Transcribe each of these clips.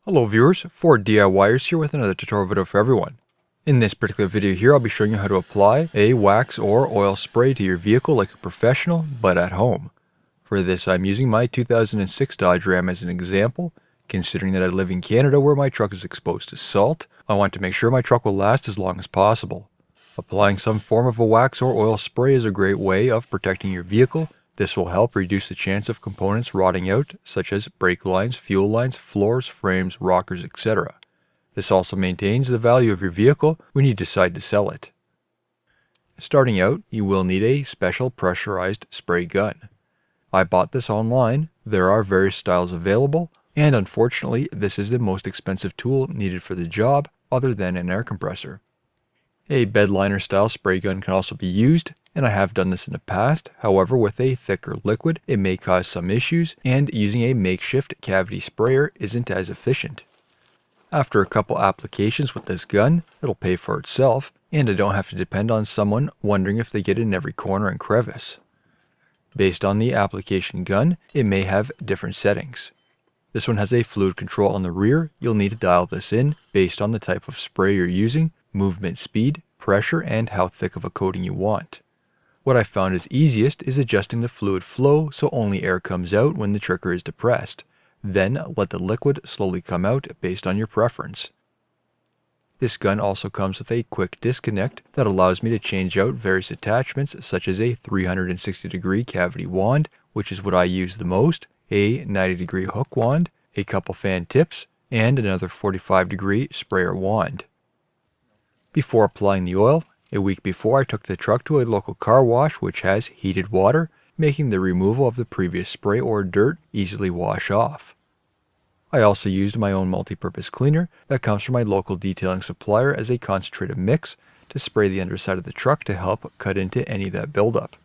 Hello viewers, 4DIYers here with another tutorial video for everyone. In this particular video here, I'll be showing you how to apply a wax or oil spray to your vehicle like a professional, but at home. For this, I'm using my 2006 Dodge Ram as an example. Considering that I live in Canada where my truck is exposed to salt, I want to make sure my truck will last as long as possible. Applying some form of a wax or oil spray is a great way of protecting your vehicle. This will help reduce the chance of components rotting out, such as brake lines, fuel lines, floors, frames, rockers, etc. This also maintains the value of your vehicle when you decide to sell it. Starting out, you will need a special pressurized spray gun. I bought this online. There are various styles available, and unfortunately, this is the most expensive tool needed for the job other than an air compressor. A bedliner style spray gun can also be used, and I have done this in the past. However, with a thicker liquid, it may cause some issues, and using a makeshift cavity sprayer isn't as efficient. After a couple applications with this gun, it'll pay for itself, and I don't have to depend on someone wondering if they get in every corner and crevice. Based on the application gun, it may have different settings. This one has a fluid control on the rear. You'll need to dial this in based on the type of spray you're using, movement speed, pressure, and how thick of a coating you want. What I found is easiest is adjusting the fluid flow so only air comes out when the trigger is depressed. Then let the liquid slowly come out based on your preference. This gun also comes with a quick disconnect that allows me to change out various attachments such as a 360-degree cavity wand, which is what I use the most, a 90-degree hook wand, a couple fan tips, and another 45-degree sprayer wand. Before applying the oil, a week before I took the truck to a local car wash which has heated water, making the removal of the previous spray or dirt easily wash off. I also used my own multi-purpose cleaner that comes from my local detailing supplier as a concentrated mix to spray the underside of the truck to help cut into any of that buildup.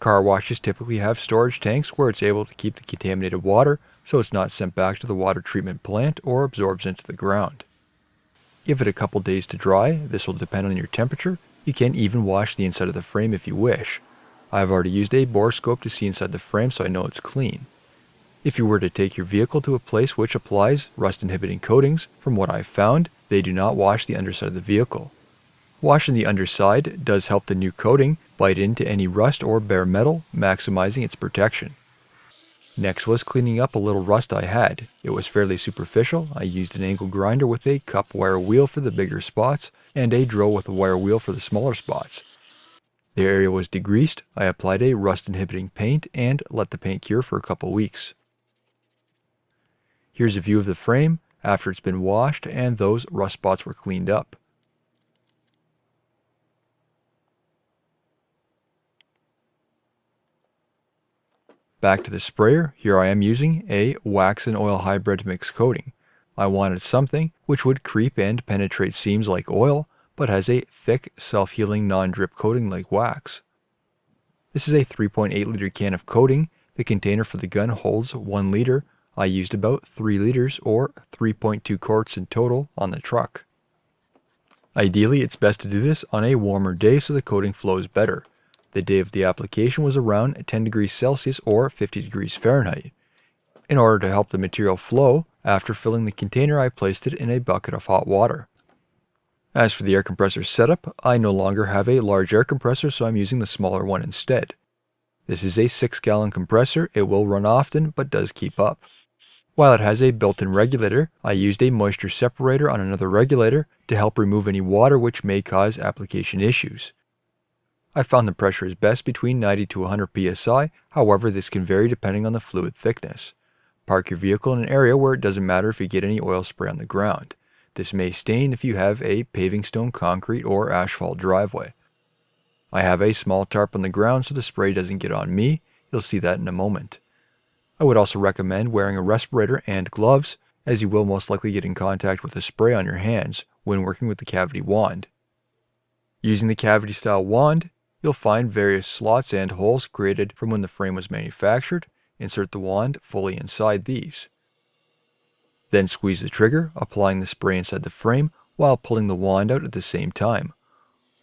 Car washes typically have storage tanks where it's able to keep the contaminated water so it's not sent back to the water treatment plant or absorbs into the ground. Give it a couple days to dry. This will depend on your temperature. You can even wash the inside of the frame if you wish. I've already used a borescope to see inside the frame so I know it's clean. If you were to take your vehicle to a place which applies rust-inhibiting coatings, from what I've found, they do not wash the underside of the vehicle. Washing the underside does help the new coating bite into any rust or bare metal, maximizing its protection. Next was cleaning up a little rust I had. It was fairly superficial. I used an angle grinder with a cup wire wheel for the bigger spots and a drill with a wire wheel for the smaller spots. The area was degreased. I applied a rust-inhibiting paint and let the paint cure for a couple weeks. Here's a view of the frame after it's been washed and those rust spots were cleaned up. Back to the sprayer, here I am using a wax and oil hybrid mix coating. I wanted something which would creep and penetrate seams like oil, but has a thick, self-healing non-drip coating like wax. This is a 3.8 liter can of coating. The container for the gun holds 1 liter. I used about 3 liters or 3.2 quarts in total on the truck. Ideally, it's best to do this on a warmer day so the coating flows better. The day of the application was around 10 degrees Celsius or 50 degrees Fahrenheit. In order to help the material flow, after filling the container I placed it in a bucket of hot water. As for the air compressor setup, I no longer have a large air compressor so I'm using the smaller one instead. This is a 6-gallon compressor. It will run often but does keep up. While it has a built-in regulator, I used a moisture separator on another regulator to help remove any water which may cause application issues. I found the pressure is best between 90 to 100 psi, however this can vary depending on the fluid thickness. Park your vehicle in an area where it doesn't matter if you get any oil spray on the ground. This may stain if you have a paving stone concrete or asphalt driveway. I have a small tarp on the ground so the spray doesn't get on me. You'll see that in a moment. I would also recommend wearing a respirator and gloves, as you will most likely get in contact with the spray on your hands when working with the cavity wand. Using the cavity style wand, you'll find various slots and holes created from when the frame was manufactured. Insert the wand fully inside these. Then squeeze the trigger, applying the spray inside the frame while pulling the wand out at the same time.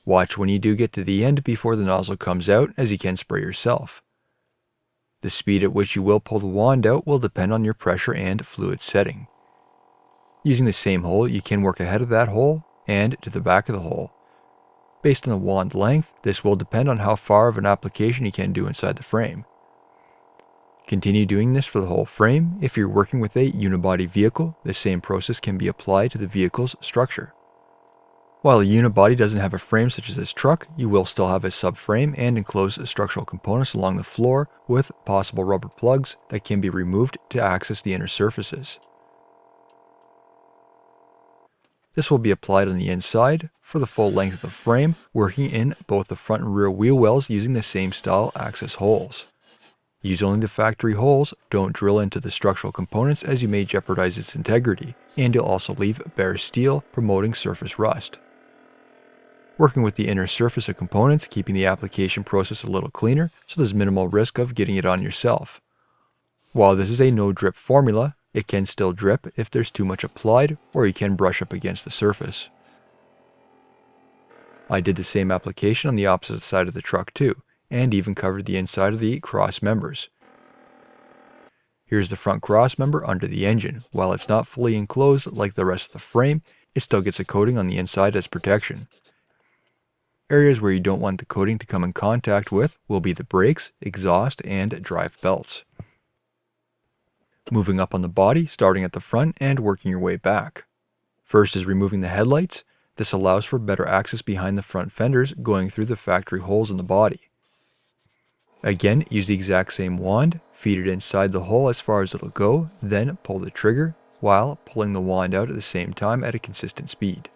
Watch when you do get to the end before the nozzle comes out, as you can spray yourself. The speed at which you will pull the wand out will depend on your pressure and fluid setting. Using the same hole, you can work ahead of that hole and to the back of the hole. Based on the wand length, this will depend on how far of an application you can do inside the frame. Continue doing this for the whole frame. If you're working with a unibody vehicle, the same process can be applied to the vehicle's structure. While a unibody doesn't have a frame such as this truck, you will still have a subframe and enclosed structural components along the floor with possible rubber plugs that can be removed to access the inner surfaces. This will be applied on the inside for the full length of the frame, working in both the front and rear wheel wells using the same style access holes. Use only the factory holes, don't drill into the structural components as you may jeopardize its integrity, and you'll also leave bare steel, promoting surface rust. Working with the inner surface of components, keeping the application process a little cleaner so there's minimal risk of getting it on yourself. While this is a no drip formula, it can still drip if there's too much applied, or you can brush up against the surface. I did the same application on the opposite side of the truck too, and even covered the inside of the cross members. Here's the front cross member under the engine. While it's not fully enclosed like the rest of the frame, it still gets a coating on the inside as protection. Areas where you don't want the coating to come in contact with will be the brakes, exhaust, and drive belts. Moving up on the body, starting at the front and working your way back. First is removing the headlights. This allows for better access behind the front fenders going through the factory holes in the body. Again, use the exact same wand, feed it inside the hole as far as it'll go, then pull the trigger while pulling the wand out at the same time at a consistent speed.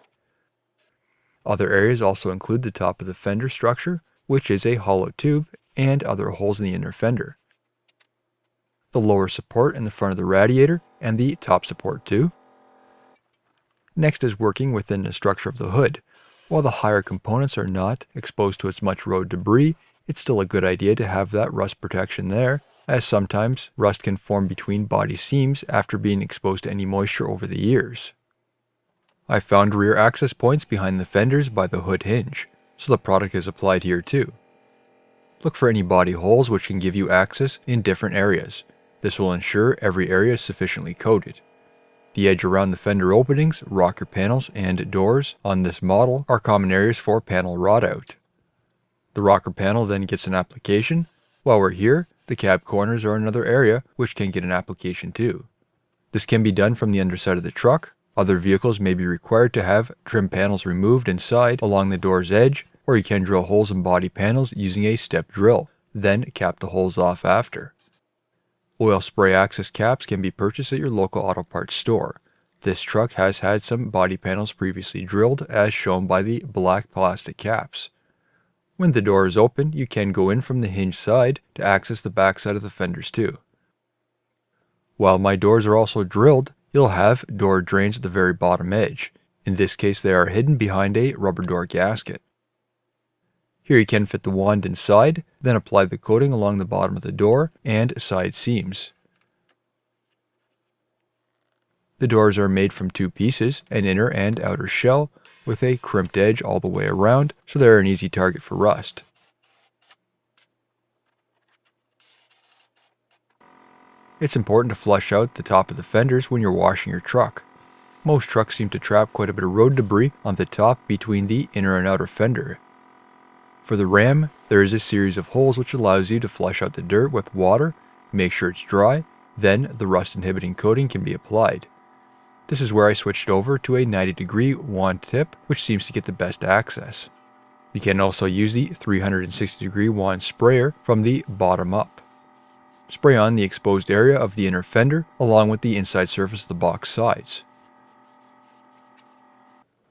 Other areas also include the top of the fender structure, which is a hollow tube, and other holes in the inner fender. The lower support in the front of the radiator, and the top support too. Next is working within the structure of the hood. While the higher components are not exposed to as much road debris, it's still a good idea to have that rust protection there, as sometimes rust can form between body seams after being exposed to any moisture over the years. I found rear access points behind the fenders by the hood hinge, so the product is applied here too. Look for any body holes which can give you access in different areas. This will ensure every area is sufficiently coated. The edge around the fender openings, rocker panels, and doors on this model are common areas for panel rot out. The rocker panel then gets an application. While we're here, the cab corners are another area which can get an application too. This can be done from the underside of the truck. Other vehicles may be required to have trim panels removed inside along the door's edge, or you can drill holes in body panels using a step drill, then cap the holes off after. Oil spray access caps can be purchased at your local auto parts store. This truck has had some body panels previously drilled, as shown by the black plastic caps. When the door is open, you can go in from the hinge side to access the back side of the fenders too. While my doors are also drilled, you'll have door drains at the very bottom edge. In this case, they are hidden behind a rubber door gasket. Here you can fit the wand inside, then apply the coating along the bottom of the door and side seams. The doors are made from two pieces, an inner and outer shell, with a crimped edge all the way around, so they're an easy target for rust. It's important to flush out the top of the fenders when you're washing your truck. Most trucks seem to trap quite a bit of road debris on the top between the inner and outer fender. For the ram, there is a series of holes which allows you to flush out the dirt with water, make sure it's dry, then the rust inhibiting coating can be applied. This is where I switched over to a 90-degree wand tip, which seems to get the best access. You can also use the 360-degree wand sprayer from the bottom up. Spray on the exposed area of the inner fender along with the inside surface of the box sides.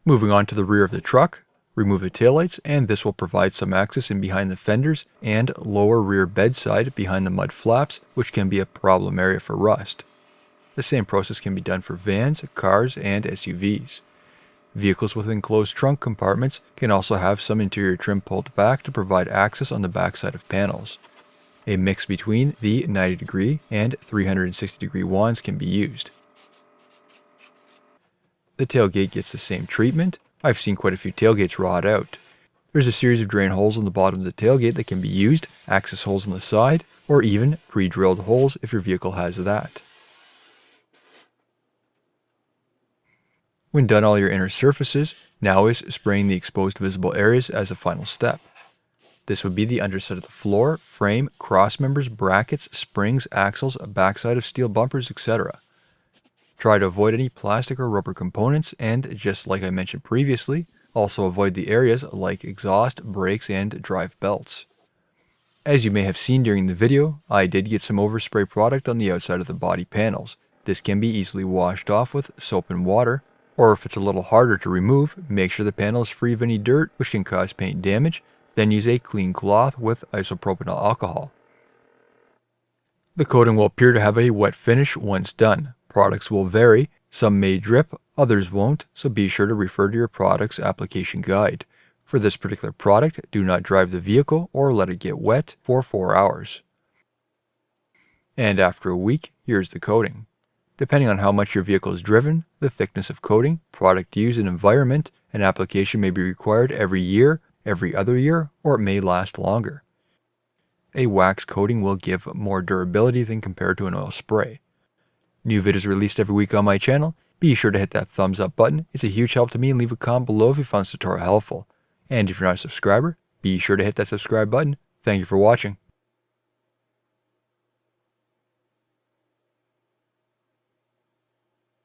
Moving on to the rear of the truck, remove the taillights, and this will provide some access in behind the fenders and lower rear bedside behind the mud flaps, which can be a problem area for rust. The same process can be done for vans, cars, and SUVs. Vehicles with enclosed trunk compartments can also have some interior trim pulled back to provide access on the backside of panels. A mix between the 90-degree and 360-degree wands can be used. The tailgate gets the same treatment. I've seen quite a few tailgates rot out. There's a series of drain holes on the bottom of the tailgate that can be used, access holes on the side, or even pre-drilled holes if your vehicle has that. When done all your inner surfaces, now is spraying the exposed visible areas as a final step. This would be the underside of the floor, frame, cross members, brackets, springs, axles, backside of steel bumpers, etc. Try to avoid any plastic or rubber components, and just like I mentioned previously, also avoid the areas like exhaust, brakes, and drive belts. As you may have seen during the video, I did get some overspray product on the outside of the body panels. This can be easily washed off with soap and water, or if it's a little harder to remove, make sure the panel is free of any dirt which can cause paint damage, then use a clean cloth with isopropyl alcohol. The coating will appear to have a wet finish once done. Products will vary, some may drip, others won't, so be sure to refer to your product's application guide. For this particular product, do not drive the vehicle or let it get wet for 4 hours. And after a week, here's the coating. Depending on how much your vehicle is driven, the thickness of coating, product used, and environment, an application may be required every year, every other year, or it may last longer. A wax coating will give more durability than compared to an oil spray. New videos released every week on my channel. Be sure to hit that thumbs up button. It's a huge help to me, and leave a comment below if you found this tutorial helpful. And if you're not a subscriber, be sure to hit that subscribe button. Thank you for watching.